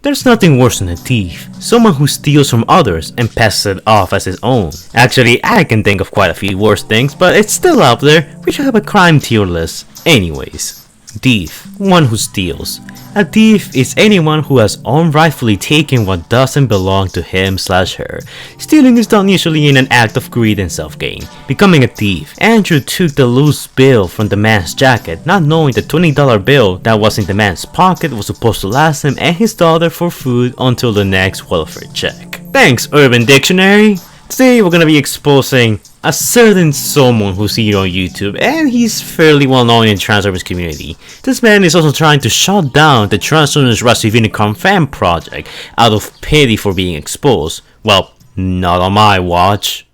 There's nothing worse than a thief, someone who steals from others and passes it off as his own. Actually, I can think of quite a few worse things, but it's still out there. We should have a crime tier list. Anyways, thief, one who steals. A thief is anyone who has unrightfully taken what doesn't belong to him/her. Stealing is done usually in an act of greed and self-gain. Becoming a thief, Andrew took the loose bill from the man's jacket, not knowing the $20 bill that was in the man's pocket was supposed to last him and his daughter for food until the next welfare check. Thanks, Urban Dictionary! Today we're gonna be exposing a certain someone who's here on YouTube, and he's fairly well known in the Transformers community. This man is also trying to shut down the Transformers Rise of Unicron fan project out of pity for being exposed. Well, not on my watch.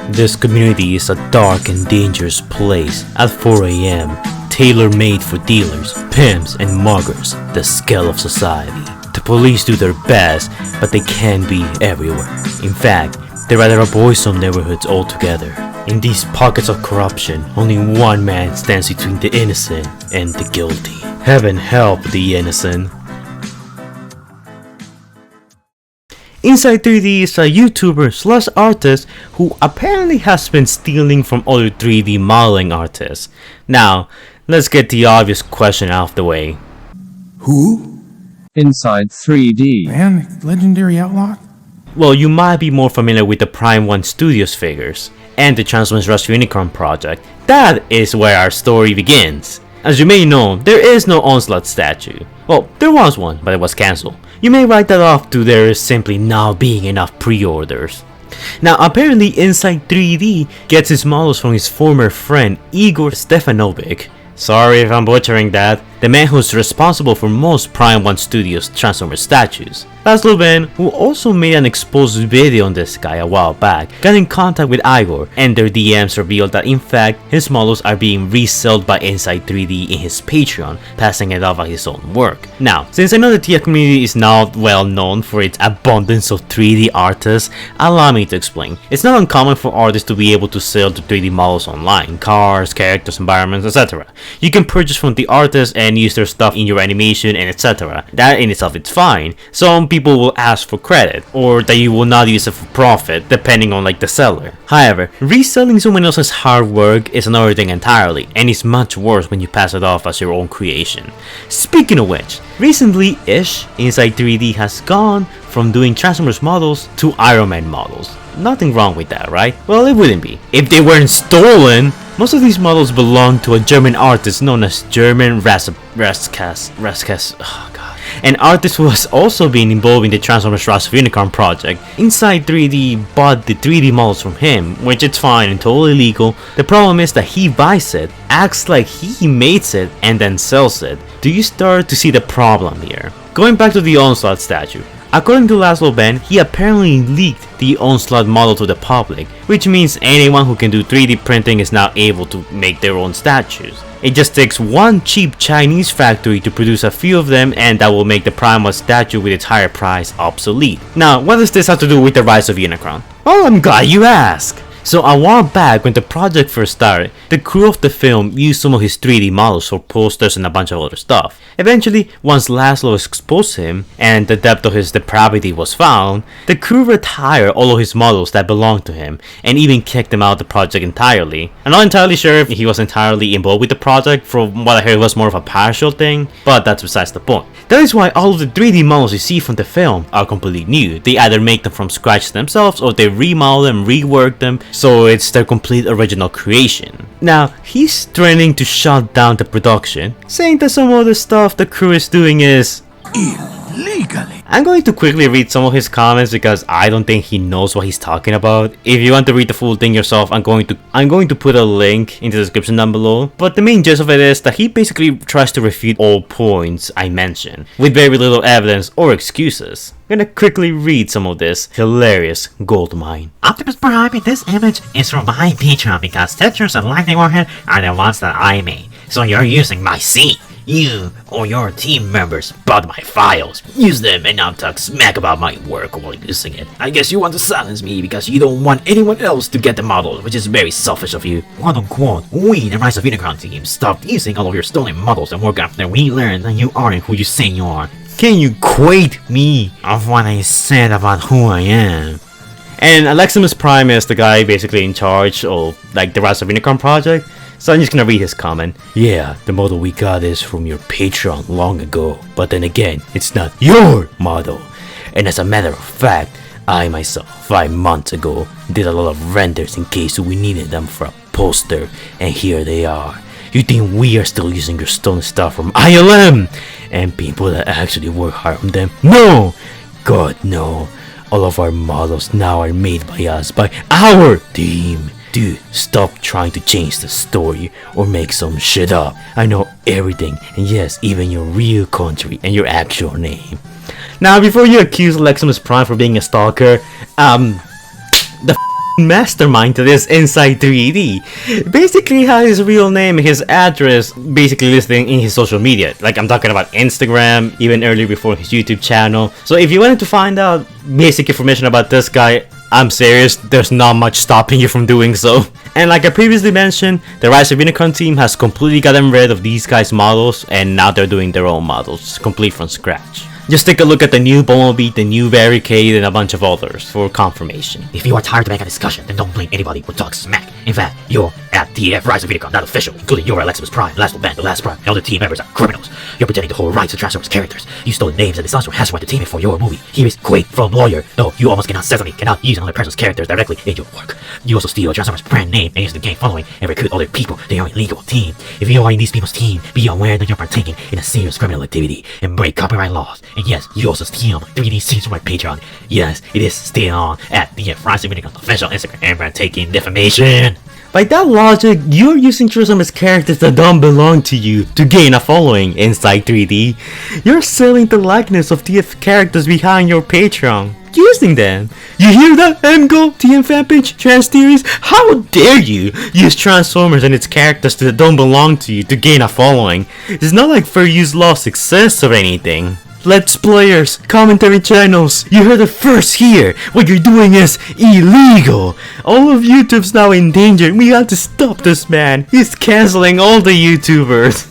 This community is a dark and dangerous place at 4 AM, tailor-made for dealers, pimps, and muggers, the scale of society. The police do their best, but they can be everywhere. In fact, they rather avoid some neighborhoods altogether. In these pockets of corruption, only one man stands between the innocent and the guilty. Heaven help the innocent. Inside 3D is a YouTuber/artist who apparently has been stealing from other 3D modeling artists. Now, let's get the obvious question out of the way. Who? Inside 3D. Man, legendary outlaw? Well, you might be more familiar with the Prime 1 Studios figures and the Transformers Rise of Unicron project. That is where our story begins. As you may know, there is no Onslaught statue. Well, there was one, but it was cancelled. You may write that off to there is simply not being enough pre-orders. Now, apparently Inside 3D gets his models from his former friend Igor Stefanovic. Sorry if I'm butchering that. The man who's responsible for most Prime 1 Studios Transformers statues. Laszlo Ben, who also made an exposed video on this guy a while back, got in contact with Igor, and their DMs revealed that in fact his models are being resold by Inside 3D in his Patreon, passing it off as his own work. Now, since I know the TIA community is not well known for its abundance of 3D artists, allow me to explain. It's not uncommon for artists to be able to sell the 3D models online, cars, characters, environments, etc. You can purchase from the artist and use their stuff in your animation and etc. That in itself is fine. Some people will ask for credit, or that you will not use it for profit, depending on the seller. However, reselling someone else's hard work is another thing entirely, and it's much worse when you pass it off as your own creation. Speaking of which, recently-ish, Inside 3D has gone from doing Transformers models to Iron Man models. Nothing wrong with that, right? Well, it wouldn't be. If they weren't stolen, most of these models belong to a German artist known as German Raskas. Oh god. An artist who has also been involved in the Transformers Rise of Unicron project. Inside 3D bought the 3D models from him, which is fine and totally legal. The problem is that he buys it, acts like he makes it, and then sells it. Do you start to see the problem here? Going back to the Onslaught statue. According to Laszlo Ben, he apparently leaked the Onslaught model to the public, which means anyone who can do 3D printing is now able to make their own statues. It just takes one cheap Chinese factory to produce a few of them, and that will make the Prime 1 statue with its higher price obsolete. Now, what does this have to do with the Rise of Unicron? Well, I'm glad you asked. So a while back when the project first started, the crew of the film used some of his 3D models for posters and a bunch of other stuff. Eventually, once Laszlo exposed him and the depth of his depravity was found, the crew retired all of his models that belonged to him and even kicked him out of the project entirely. I'm not entirely sure if he was entirely involved with the project. From what I heard, it was more of a partial thing, but that's besides the point. That is why all of the 3D models you see from the film are completely new. They either make them from scratch themselves or they remodel them, rework them, so it's their complete original creation. Now, he's threatening to shut down the production, saying that some of the stuff the crew is doing is illegally. I'm going to quickly read some of his comments because I don't think he knows what he's talking about. If you want to read the full thing yourself, I'm going to put a link in the description down below. But the main gist of it is that he basically tries to refute all points I mentioned, with very little evidence or excuses. I'm gonna quickly read some of this hilarious goldmine. Optimus Prime in this image is from my Patreon because textures and Lightning Warhead are the ones that I made. So you're using my scene. You or your team members bought my files, use them, and now talk smack about my work while using it. I guess you want to silence me because you don't want anyone else to get the models, which is very selfish of you. Quote unquote, we, the Rise of Unicron team, stopped using all of your stolen models and work after we learned that you aren't who you say you are. Can you quote me? Of what I said about who I am. And Aleximus Prime is the guy basically in charge of like the Rise of Unicron project. So I'm just gonna read his comment. Yeah, the model we got is from your Patreon long ago. But then again, it's not your model. And as a matter of fact, I myself 5 months ago did a lot of renders in case we needed them for a poster. And here they are. You think we are still using your stone stuff from ILM? And people that actually work hard on them? No! God no. All of our models now are made by us, by our team. Dude, stop trying to change the story or make some shit up. I know everything, and yes, even your real country and your actual name. Now, before you accuse Aleximus Prime for being a stalker, the mastermind to this Inside 3D basically had his real name and his address basically listed in his social media. Like, I'm talking about Instagram, even earlier before his YouTube channel. So if you wanted to find out basic information about this guy, I'm serious, there's not much stopping you from doing so. And like I previously mentioned, the Rise of Unicron team has completely gotten rid of these guys' models, and now they're doing their own models, complete from scratch. Just take a look at the new Bumblebee, the new Barricade, and a bunch of others for confirmation. If you are tired to make a discussion, then don't blame anybody who talks smack. In fact, you're at TF Rise of Unicron, not official, including your Aleximus Prime, Last Band, the Last Prime, and other team members are criminals. You're pretending to hold rights to Transformers characters. You stole names and designs from Hasbro Entertainment for your movie. Here is quote from lawyer. No, you almost cannot settle me, cannot use another person's characters directly in your work. You also steal Transformers brand name and use the gang following and recruit other people to your illegal team. If you are in these people's team, be aware that you're partaking in a serious criminal activity and break copyright laws. And yes, you also steal 3D scenes from my Patreon. Yes, it is still on at the Rise of Unicron official Instagram and partaking defamation. By that logic, you're using Transformers characters that don't belong to you to gain a following inside 3D. You're selling the likeness of TF characters behind your Patreon, using them. You hear that, MGO, TM fanpage, trans theories? How dare you use Transformers and its characters that don't belong to you to gain a following? It's not like fair use laws exist or anything. Let's Players, commentary channels, you heard it first here. What you're doing is illegal. All of YouTube's now in danger. We have to stop this man. He's canceling all the YouTubers.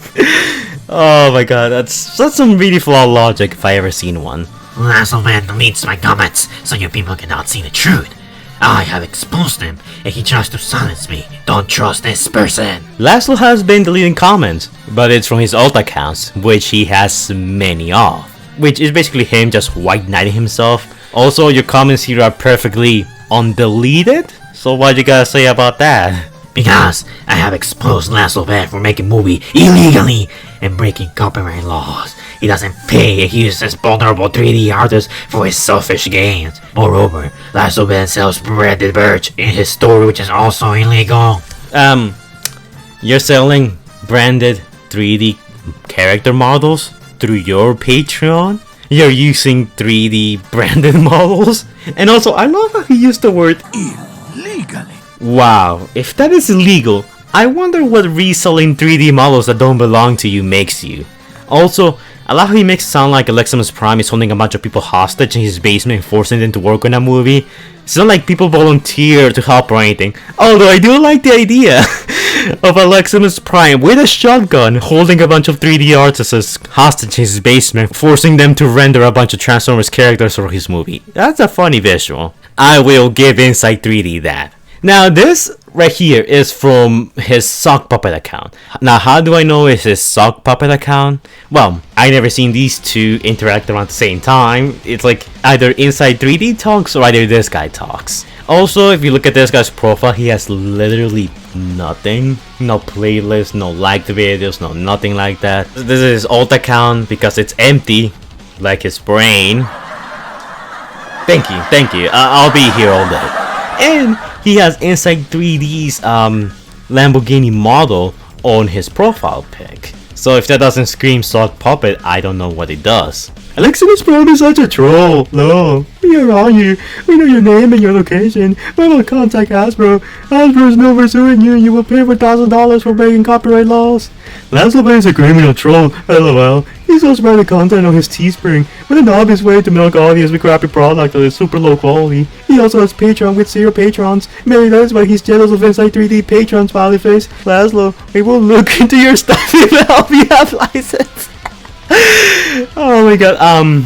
Oh my god, that's some really flawed logic if I ever seen one. Lasso Man deletes my comments so you people cannot see the truth. I have exposed him and he tries to silence me. Don't trust this person. Laszlo has been deleting comments, but it's from his alt accounts, which he has many of. Which is basically him just white knighting himself. Also, your comments here are perfectly undeleted. So what you gotta say about that? Because I have exposed Lasso Man for making movie illegally and breaking copyright laws. He doesn't pay and he uses vulnerable 3D artists for his selfish gains. Moreover, Lasso Man sells branded merch in his store, which is also illegal. You're selling branded 3D character models through your Patreon? You're using 3D branded models? And also, I love how he used the word Illegally. wow. If that is illegal, I wonder what reselling 3D models that don't belong to you makes you. Also, I love how he makes it sound like Aleximus Prime is holding a bunch of people hostage in his basement and forcing them to work on a movie. It's not like people volunteer to help or anything. Although I do like the idea of Aleximus Prime with a shotgun holding a bunch of 3D artists hostage in his basement, forcing them to render a bunch of Transformers characters for his movie. That's a funny visual. I will give Inside 3D that. Now this right here is from his sock puppet account. Now how do I know it's his sock puppet account? Well, I never seen these two interact around the same time. It's like either Inside 3D talks or either this guy talks. Also, if you look at this guy's profile, he has literally nothing. No playlist, no liked videos, no nothing like that. This is his alt account because it's empty, like his brain. Thank you. I'll be here all day. And he has Inside 3D's Lamborghini model on his profile pic. So if that doesn't scream sock puppet, I don't know what it does. Aleximus Prime is such a troll. No, we are on you. We know your name and your location. We will contact Hasbro. Hasbro is no pursuing you and you will pay $4,000 for breaking copyright laws. Laszlo is a criminal troll. LOL. He's also spreading content on his Teespring with an obvious way to milk audience with crappy product that is super low quality. He also has Patreon with 0 patrons. Maybe that's why he's jealous of Inside 3D patrons, smiley face. Laszlo, we will look into your stuff if you have license. Oh my god.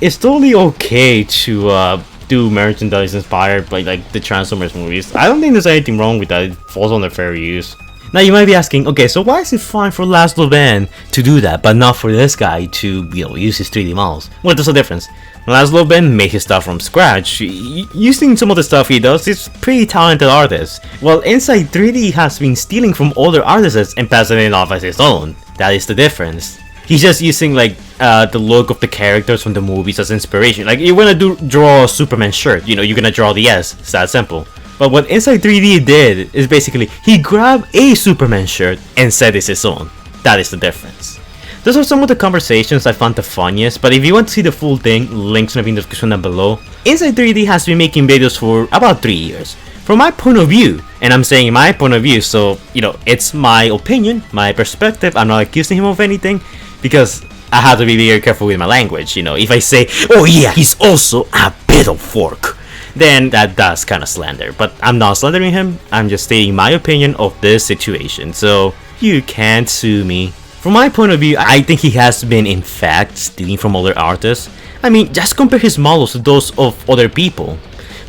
It's totally okay to do merchandise inspired by like the Transformers movies. I don't think there's anything wrong with that. It falls under fair use. Now you might be asking, okay, so why is it fine for Laszlo Ben to do that, but not for this guy to, use his 3D models? Well, there's a difference. Laszlo Ben made his stuff from scratch. Using some of the stuff he does, he's a pretty talented artist. While Inside 3D has been stealing from other artists and passing it off as his own. That is the difference. He's just using like the look of the characters from the movies as inspiration. Like you're gonna draw a Superman shirt, you're gonna draw the S. It's that simple. But what Inside 3D did is basically he grabbed a Superman shirt and said it's his own. That is the difference. Those are some of the conversations I found the funniest, but if you want to see the full thing, links will be in the description down below. Inside 3D has been making videos for about 3 years. From my point of view, and I'm saying my point of view, so it's my opinion, my perspective, I'm not accusing him of anything, because I have to be very careful with my language, if I say, oh yeah, he's also a bit of fork, then that's kind of slander. But I'm not slandering him, I'm just stating my opinion of this situation, so you can't sue me. From my point of view, I think he has been in fact stealing from other artists. I mean, just compare his models to those of other people.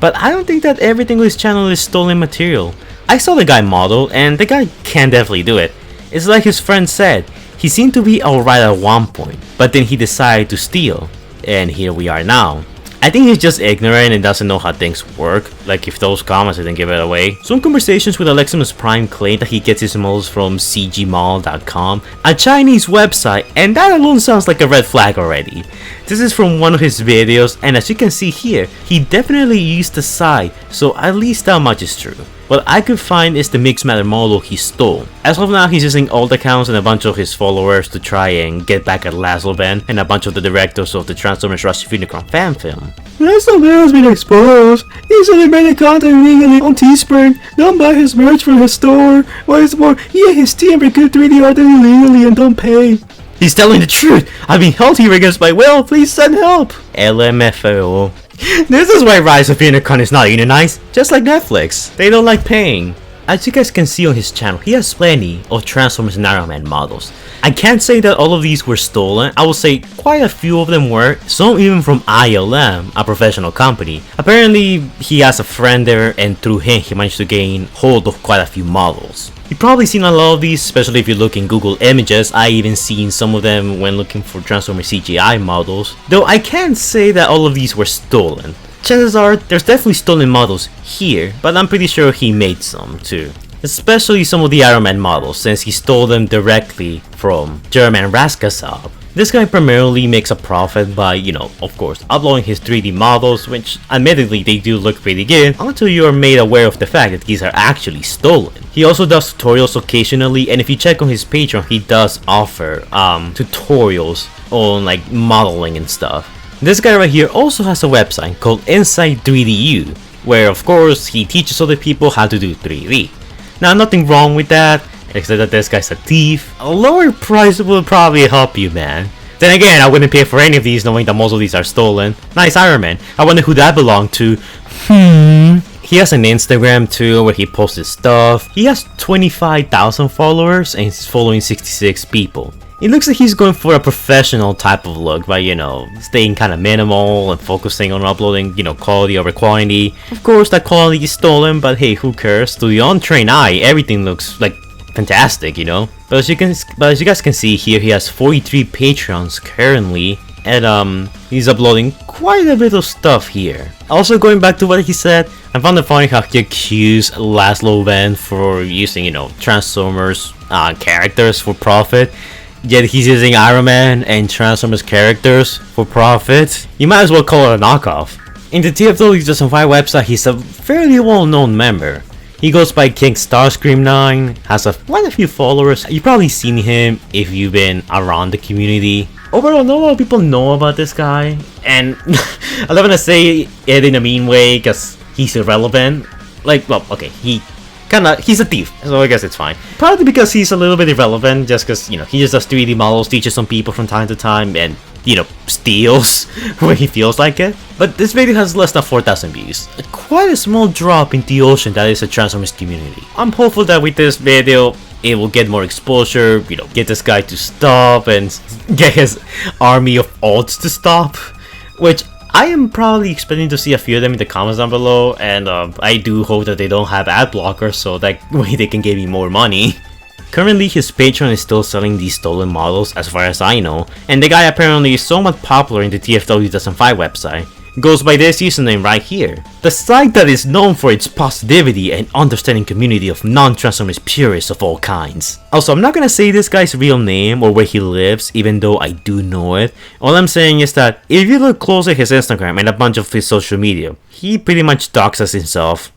But I don't think that everything on his channel is stolen material. I saw the guy model, and the guy can definitely do it. It's like his friend said, he seemed to be alright at one point, but then he decided to steal. And here we are now. I think he's just ignorant and doesn't know how things work, like if those comments didn't give it away. Some conversations with Aleximus Prime claim that he gets his models from cgmall.com, a Chinese website, and that alone sounds like a red flag already. This is from one of his videos, and as you can see here, he definitely used the site, so at least that much is true. What I could find is the Mixed Matter model he stole. As of now, he's using old accounts and a bunch of his followers to try and get back at Laszlo Ben and a bunch of the directors of the Transformers Rush of Unicron fan film. Laszlo Ben has been exposed. He's eliminated content illegally on Teespring. Don't buy his merch from his store. What is more, he and his team recruit 3D art illegally and don't pay. He's telling the truth! I've been held here against my will, please send help! LMFAO. This is why Rise of Unicron is not unionized, just like Netflix. They don't like paying. As you guys can see on his channel, he has plenty of Transformers and Iron Man models. I can't say that all of these were stolen, I will say quite a few of them were, some even from ILM, a professional company. Apparently, he has a friend there and through him he managed to gain hold of quite a few models. You've probably seen a lot of these, especially if you look in Google Images. I even seen some of them when looking for Transformers CGI models. Though I can't say that all of these were stolen. Chances are, there's definitely stolen models here, but I'm pretty sure he made some too. Especially some of the Iron Man models, since he stole them directly from German Raskasab. This guy primarily makes a profit by, of course, uploading his 3D models, which admittedly they do look pretty good, until you are made aware of the fact that these are actually stolen. He also does tutorials occasionally, and if you check on his Patreon, he does offer tutorials on like modeling and stuff. This guy right here also has a website called Inside 3DU, where of course he teaches other people how to do 3D. Now nothing wrong with that, except that this guy's a thief. A lower price will probably help you, man. Then again, I wouldn't pay for any of these knowing that most of these are stolen. Nice Iron Man. I wonder who that belonged to. He has an Instagram too where he posts his stuff. He has 25,000 followers and he's following 66 people. It looks like he's going for a professional type of look by, staying kind of minimal and focusing on uploading, quality over quantity. Of course, that quality is stolen, but hey, who cares? To the untrained eye, everything looks like fantastic, But as you guys can see here, he has 43 Patreons currently, and he's uploading quite a bit of stuff here. Also, going back to what he said, I found it funny how he accused Laszlo Ben for using, Transformers characters for profit. Yet he's using Iron Man and Transformers characters for profit. You might as well call it a knockoff. In the TFW Justify website, he's a fairly well-known member. He goes by King Starscream 9, has quite a few followers. You've probably seen him if you've been around the community. Overall, not a lot of people know about this guy, and I don't want to say it in a mean way because he's irrelevant. He's a thief, so I guess it's fine. Probably because he's a little bit irrelevant, just because, he just does 3D models, teaches some people from time to time, and steals when he feels like it. But this video has less than 4,000 views. Quite a small drop in the ocean that is a Transformers community. I'm hopeful that with this video, it will get more exposure, get this guy to stop and get his army of alts to stop. Which I am probably expecting to see a few of them in the comments down below, and I do hope that they don't have ad blockers so that way they can give me more money. Currently, his Patreon is still selling these stolen models as far as I know, and the guy apparently is somewhat popular in the TFW 2005 website. Goes by this username right here. The site that is known for its positivity and understanding community of non-Transformers purists of all kinds. Also, I'm not gonna say this guy's real name or where he lives, even though I do know it. All I'm saying is that if you look close at his Instagram and a bunch of his social media, he pretty much doxes himself.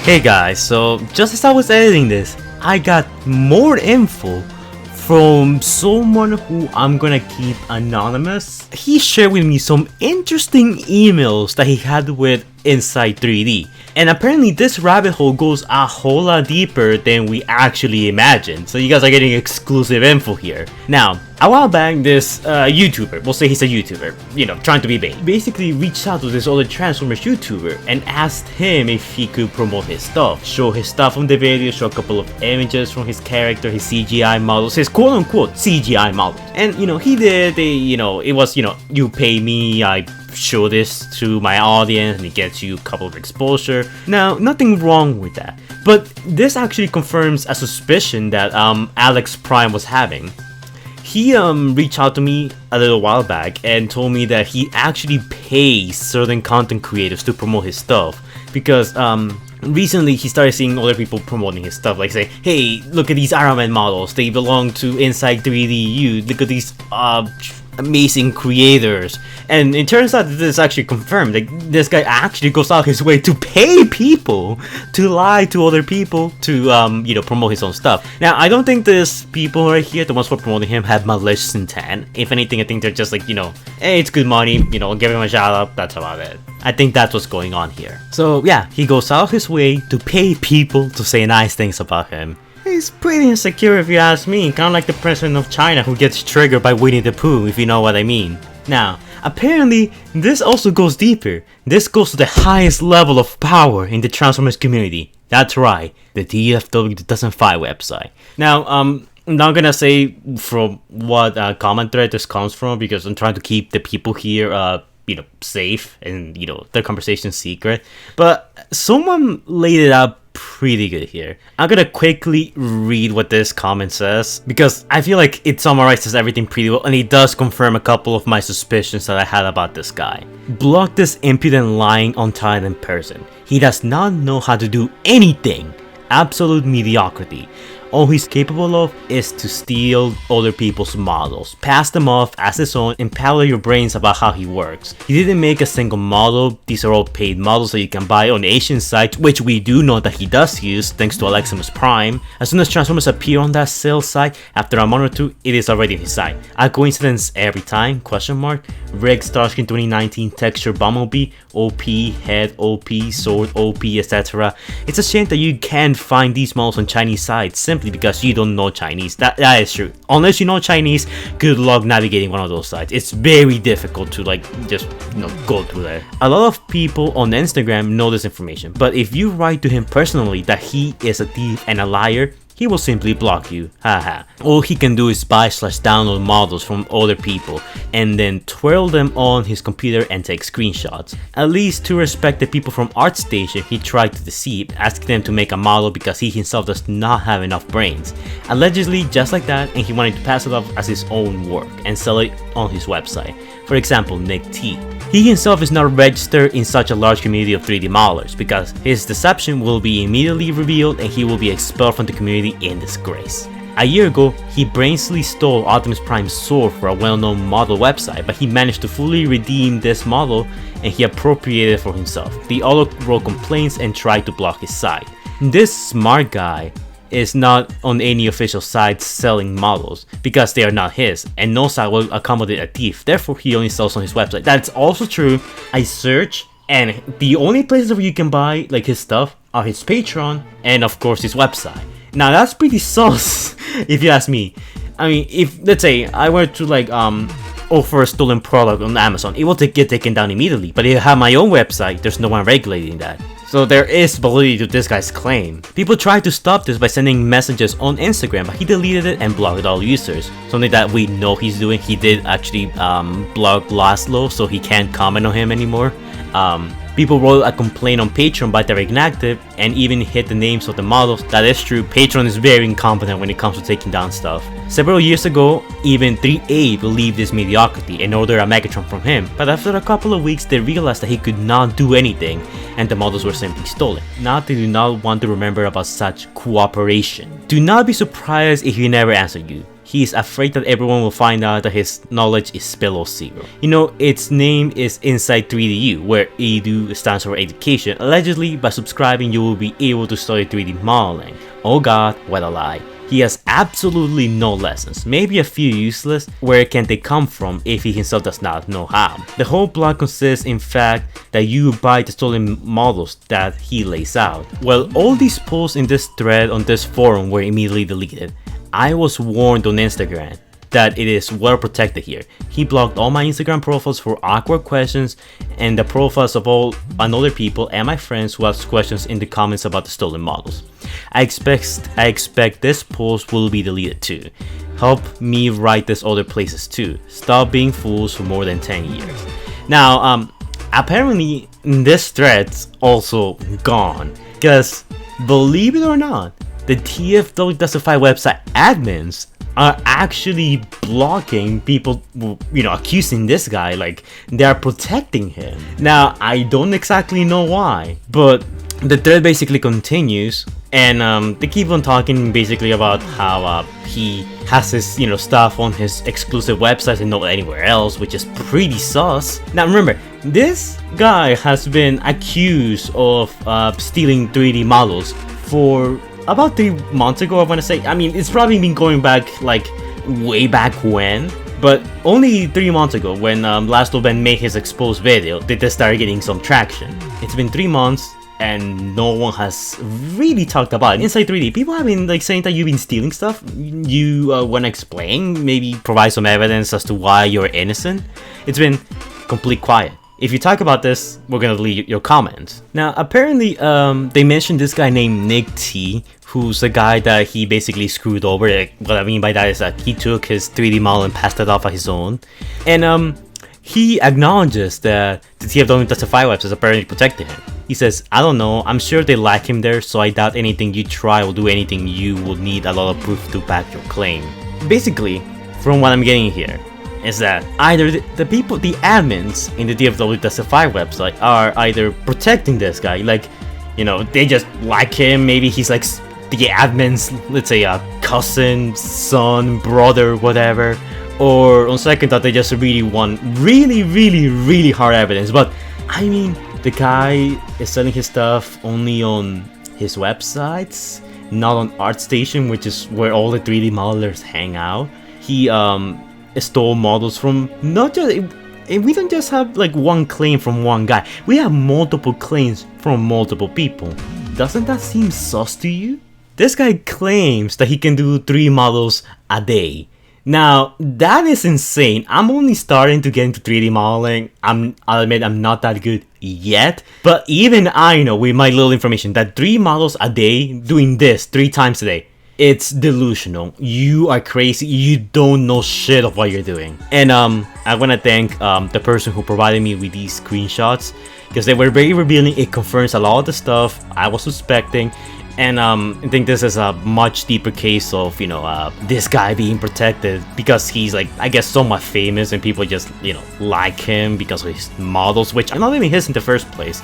Hey guys, so just as I was editing this, I got more info from someone who I'm gonna keep anonymous. He shared with me some interesting emails that he had with Inside 3D. And apparently this rabbit hole goes a whole lot deeper than we actually imagined. So you guys are getting exclusive info here. Now, a while back, this YouTuber, we'll say he's a YouTuber, trying to be big, basically reached out to this other Transformers YouTuber and asked him if he could promote his stuff. Show his stuff on the video, show a couple of images from his character, his CGI models, his quote-unquote CGI models. And, he did, it was, you pay me, I show this to my audience and it gets you a couple of exposure. Now, nothing wrong with that. But this actually confirms a suspicion that Alex Prime was having. He reached out to me a little while back and told me that he actually pays certain content creators to promote his stuff because recently he started seeing other people promoting his stuff, like say, hey, look at these Iron Man models, they belong to Inside 3DU, look at these amazing creators. And it turns out that this is actually confirmed. Like, this guy actually goes out his way to pay people to lie to other people to promote his own stuff. Now, I don't think these people right here, the ones who are promoting him, have malicious intent. If anything, I think they're just like, hey, it's good money, give him a shout out, that's about it. I think that's what's going on here. So yeah, he goes out his way to pay people to say nice things about him. He's pretty insecure if you ask me, kinda like the president of China who gets triggered by Winnie the Pooh, if you know what I mean. Now, apparently, this also goes deeper. This goes to the highest level of power in the Transformers community. That's right, the TFW 2005 website. Now, I'm not gonna say from what comment thread this comes from because I'm trying to keep the people here safe and their conversation secret, but someone laid it out pretty good here. I'm gonna quickly read what this comment says because I feel like it summarizes everything pretty well and it does confirm a couple of my suspicions that I had about this guy. Block this impudent, lying, untalented person. He does not know how to do anything. Absolute mediocrity. All he's capable of is to steal other people's models, pass them off as his own, and pallor your brains about how he works. He didn't make a single model. These are all paid models that you can buy on Asian sites, which we do know that he does use thanks to Aleximus Prime. As soon as Transformers appear on that sales site, after a month or two, it is already in his site. A coincidence every time? Question mark. Rike Starscream 2019 texture Bumblebee, OP, head OP, sword OP, etc. It's a shame that you can't find these models on Chinese sites simply because you don't know Chinese. That is true. Unless you know Chinese, good luck navigating one of those sites. It's very difficult to just go through there. A lot of people on Instagram know this information, but if you write to him personally that he is a thief and a liar, he will simply block you, haha. All he can do is buy/download models from other people and then twirl them on his computer and take screenshots. At least to respect the people from ArtStation he tried to deceive, asking them to make a model because he himself does not have enough brains. Allegedly just like that, and he wanted to pass it off as his own work and sell it on his website. For example, Nick T. He himself is not registered in such a large community of 3D modelers because his deception will be immediately revealed and he will be expelled from the community in disgrace. A year ago, he brazenly stole Optimus Prime's sword for a well-known model website, but he managed to fully redeem this model and he appropriated it for himself. The author wrote complaints and tried to block his site. This smart guy is not on any official sites selling models because they are not his, and no site will accommodate a thief, therefore he only sells on his website. That's also true. I search and the only places where you can buy his stuff are his Patreon and of course his website. Now that's pretty sus, if you ask me. I mean, if let's say I were to like offer a stolen product on Amazon, it will get taken down immediately. But if I have my own website, there's no one regulating that. So there is validity to this guy's claim. People tried to stop this by sending messages on Instagram, but he deleted it and blocked all users. Something that we know he's doing. He did actually block Laszlo, so he can't comment on him anymore. People wrote a complaint on Patreon by Derek Inactive and even hit the names of the models. That is true, Patreon is very incompetent when it comes to taking down stuff. Several years ago, even 3A believed this mediocrity and ordered a Megatron from him, but after a couple of weeks they realized that he could not do anything and the models were simply stolen. Now they do not want to remember about such cooperation. Do not be surprised if he never answered you. He is afraid that everyone will find out that his knowledge is below zero. You know, its name is Inside 3DU, where EDU stands for education. Allegedly, by subscribing you will be able to study 3D modeling. Oh god, what a lie. He has absolutely no lessons, maybe a few useless. Where can they come from if he himself does not know how? The whole blog consists in fact that you buy the stolen models that he lays out. Well, all these posts in this thread on this forum were immediately deleted. I was warned on Instagram that it is well protected here. He blocked all my Instagram profiles for awkward questions and the profiles of all other people and my friends who asked questions in the comments about the stolen models. I expect this post will be deleted too. Help me write this other places too. Stop being fools for more than 10 years. Now, apparently this thread's also gone because believe it or not, the TFW Classified website admins are actually blocking people, you know, accusing this guy like they are protecting him. Now, I don't exactly know why, but the thread basically continues and they keep on talking basically about how he has his, you know, stuff on his exclusive websites and not anywhere else, which is pretty sus. Now remember, this guy has been accused of stealing 3D models for about 3 months ago, I want to say. I mean, it's probably been going back like way back when, but only 3 months ago when Laszlo Ben made his exposed video did this start getting some traction. It's been 3 months and no one has really talked about it. Inside 3D, people have been like saying that you've been stealing stuff. You want to explain, maybe provide some evidence as to why you're innocent. It's been complete quiet. If you talk about this, we're gonna delete your comments. Now, apparently, they mentioned this guy named Nick T, who's a guy that he basically screwed over. Like, what I mean by that is that he took his 3D model and passed it off as his own. And he acknowledges that the TFW Classified websites apparently protected him. He says, I don't know, I'm sure they like him there, so I doubt anything you try will do anything. You will need a lot of proof to back your claim. Basically, from what I'm getting here, is that either the people, the admins in the TFW Classified website are either protecting this guy, like, you know, they just like him, maybe he's like the admin's, let's say, a cousin, son, brother, whatever, or on second thought, they just really want really hard evidence. But I mean, the guy is selling his stuff only on his websites, not on ArtStation, which is where all the 3D modelers hang out. He stole models from not just, we don't just have like one claim from one guy, we have multiple claims from multiple people. Doesn't that seem sus to you? This guy claims that he can do 3 models a day. Now that is insane. I'm only starting to get into 3D modeling. I'll admit I'm not that good yet, but even I know with my little information that 3 models a day, doing this 3 times a day, it's delusional. You are crazy. You don't know shit of what you're doing. And I want to thank the person who provided me with these screenshots because they were very revealing. It confirms a lot of the stuff I was suspecting. And I think this is a much deeper case of, you know, this guy being protected because he's like, I guess, somewhat famous and people just, you know, like him because of his models, which are not even his in the first place.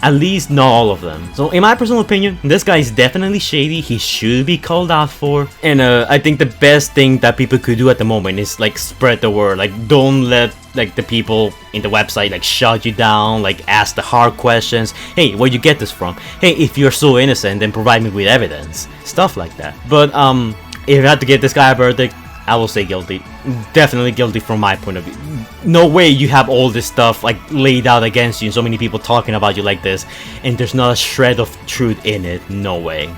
At least not all of them. So in my personal opinion, this guy is definitely shady. He should be called out for. And I think the best thing that people could do at the moment is like spread the word. Like, don't let like the people in the website like shut you down, like ask the hard questions. Hey, where'd you get this from? Hey, if you're so innocent, then provide me with evidence. Stuff like that. But if I had to get this guy a verdict, I will say guilty. Definitely guilty from my point of view. No way you have all this stuff like laid out against you and so many people talking about you like this and there's not a shred of truth in it. No way.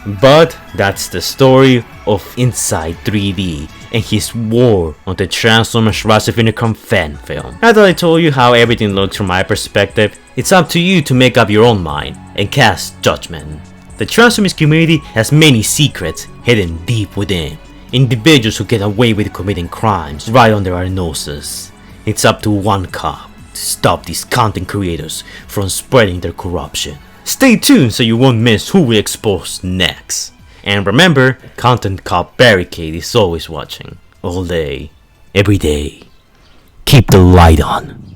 But that's the story of Inside 3D and his war on the Transformers Rise of Unicron fan film. Now that I told you how everything looks from my perspective, it's up to you to make up your own mind and cast judgment. The Transformers community has many secrets hidden deep within. Individuals who get away with committing crimes right under our noses. It's up to one cop to stop these content creators from spreading their corruption. Stay tuned so you won't miss who we expose next. And remember, Content Cop Barricade is always watching. All day, every day. Keep the light on.